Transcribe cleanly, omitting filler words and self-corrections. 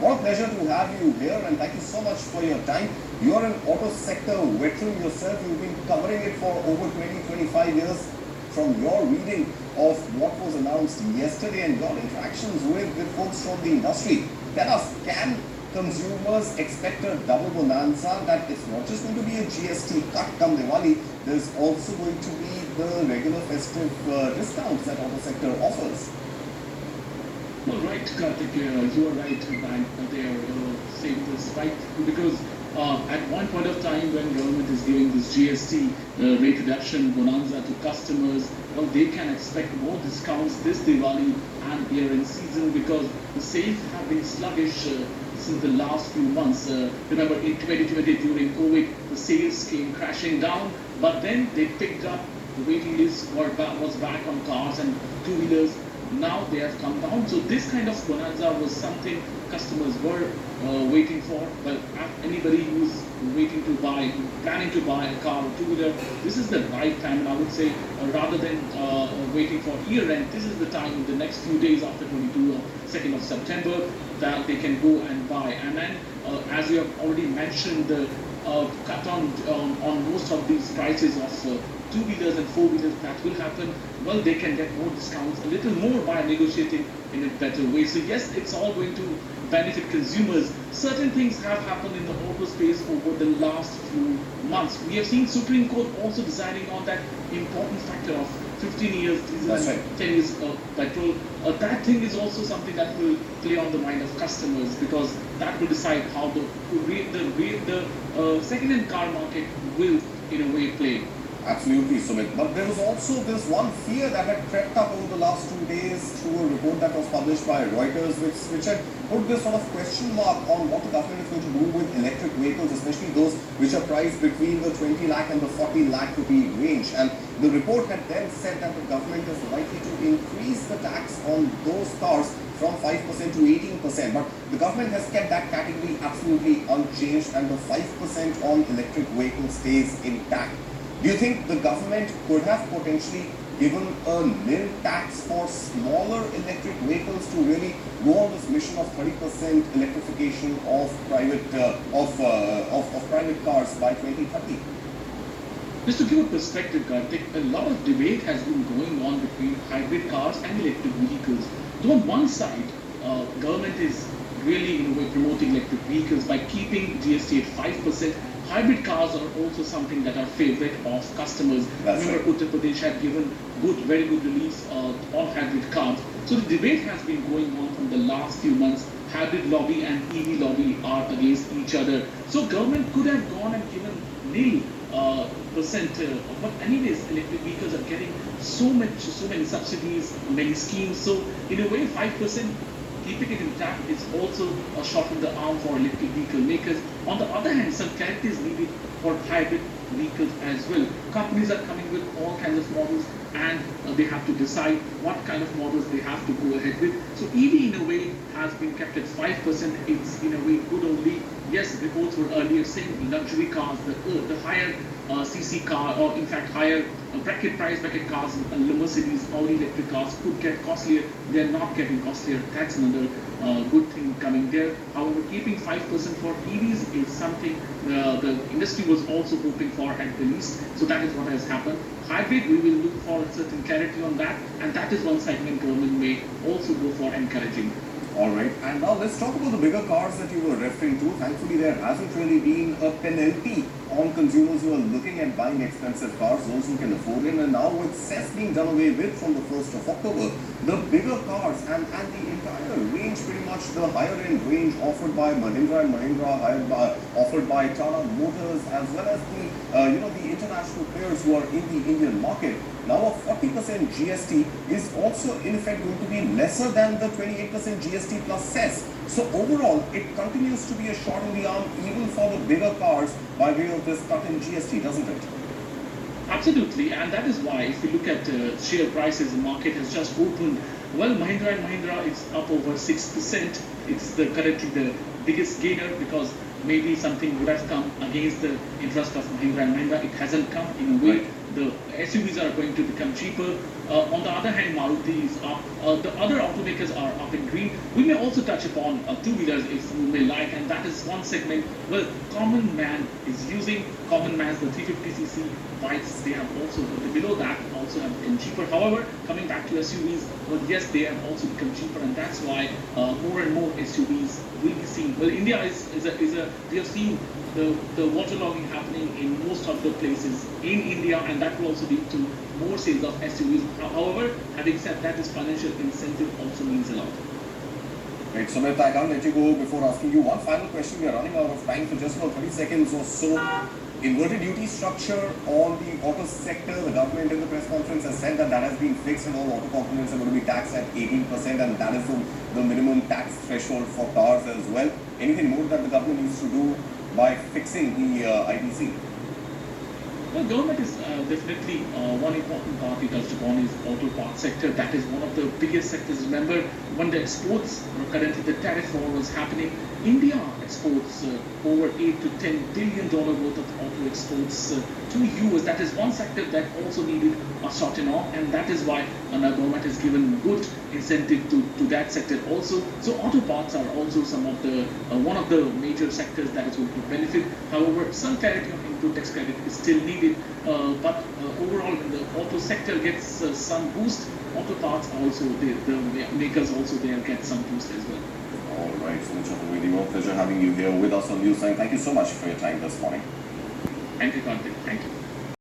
What a pleasure to have you here, and thank you so much for your time. You're an auto sector veteran yourself. You've been covering it for over 20, 25 years. From your reading of what was announced yesterday and your interactions with folks from the industry, tell us, can consumers expect a double bonanza, that it's not just going to be a GST cut come Diwali, there's also going to be the regular festive discounts that auto sector offers? Well, right, Karthik, you are right that they are saying this right because at one point of time when government is giving this GST rate reduction bonanza to customers, well, they can expect more discounts this Diwali and year-end season because the sales have been sluggish since the last few months. Remember, in 2020 during COVID, the sales came crashing down, but then they picked up. The waiting list was back on cars and two-wheelers. Now they have come down. So this kind of bonanza was something customers were waiting for. But anybody who's planning to buy a car or two-wheeler, this is the right time. And I would say rather than waiting for year-end, this is the time in the next few days after 2nd of September that they can go and buy. And then, as you have already mentioned, the cut on most of these prices of two-wheelers and four-wheelers, that will happen. Well, they can get more discounts, a little more by negotiating in a better way. So yes, it's all going to benefit consumers. Certain things have happened in the auto space over the last few months. We have seen Supreme Court also deciding on that important factor of 15 years diesel and 10 years petrol. That thing is also something that will play on the mind of customers because that will decide how the second-hand car market will, in a way, play. Absolutely, Sumit. But there was also this one fear that had crept up over the last 2 days through a report that was published by Reuters, which had put this sort of question mark on what the government is going to do with electric vehicles, especially those which are priced between the 20 lakh and the 40 lakh rupee range. And the report had then said that the government is likely to increase the tax on those cars from 5% to 18%. But the government has kept that category absolutely unchanged, and the 5% on electric vehicles stays intact. Do you think the government could have potentially given a nil tax for smaller electric vehicles to really go on this mission of 30% electrification of private cars by 2030? Just to give a perspective, Karthik, a lot of debate has been going on between hybrid cars and electric vehicles. So on one side, government is really in a way promoting electric vehicles by keeping GST at 5%. Hybrid cars are also something that are favorite of customers. Remember, Uttar Pradesh had given very good relief on hybrid cars. So the debate has been going on from the last few months. Hybrid lobby and EV lobby are against each other. So government could have gone and given nil percent. But anyways, electric vehicles are getting so many subsidies, many schemes. So in a way, 5%. Keeping it intact is also a shot in the arm for electric vehicle makers. On the other hand, some clarity is needed for hybrid vehicles as well. Companies are coming with all kinds of models and they have to decide what kind of models they have to go ahead with. So EV in a way has been kept at 5%. It's in a way good only. Yes, reports were earlier saying luxury cars, the higher CC car, or in fact higher price bracket cars, Mercedes, Audi electric cars could get costlier. They are not getting costlier. That's another good thing coming there. However, keeping 5% for EVs is something the industry was also hoping for at the least. So that is what has happened. Hybrid, we will look for a certain clarity on that, and that is one segment government may also go for encouraging. All right, and now let's talk about the bigger cars that you were referring to. Thankfully, there hasn't really been a penalty on consumers who are looking at buying expensive cars, those who can afford it. And now with cess being done away with from the 1st of October, the bigger cars and the entire range, pretty much the higher end range offered by Mahindra & Mahindra, offered by Tata Motors, as well as the international players who are in the Indian market. Now a 40% GST is also in effect going to be lesser than the 28% GST plus cess. So overall, it continues to be a shot in the arm even for the bigger cars by way of this cut in GST, doesn't it? Absolutely, and that is why if you look at share prices, the market has just opened. Well, Mahindra & Mahindra is up over 6%. It's currently the biggest gainer because maybe something would have come against the interest of Mahindra & Mahindra. It hasn't come in a way. the SUVs are going to become cheaper. On the other hand, Maruti is up. The other automakers are up in green. We may also touch upon two-wheelers if you may like, and that is one segment where common man is using. Common man's the 350cc bikes. They have also below that also have become cheaper. However, coming back to SUVs, well, yes, they have also become cheaper, and that's why more and more SUVs will be seen. Well, India is a we have seen the waterlogging happening in most of the places in India, and that will also lead to more sales of SUVs. However, having said that, this financial incentive also means a lot. Right, Sumit, I can't let you go before asking you one final question. We are running out of time for just about 30 seconds or so. Inverted duty structure on the auto sector. The government in the press conference has said that has been fixed and all auto components are going to be taxed at 18%, and that is the minimum tax threshold for cars as well. Anything more that the government needs to do by fixing the ITC? Well, government is definitely one important part we touched upon is auto parts sector. That is one of the biggest sectors. Remember, when the exports, currently the tariff war was happening, India exports over $8 to $10 billion worth of auto exports to US. That is one sector that also needed a sorting off, and that is why the government has given good incentive to that sector also. So auto parts are also some of the one of the major sectors that is going to benefit. However, some clarity on input tax credit is still needed, but overall, when the auto sector gets some boost, auto parts also, the makers also there get some boost as well. All right, Sumit Chaturvedi, well, pleasure having you here with us on News Time. Thank you so much for your time this morning. Thank you, Karthik. Thank you.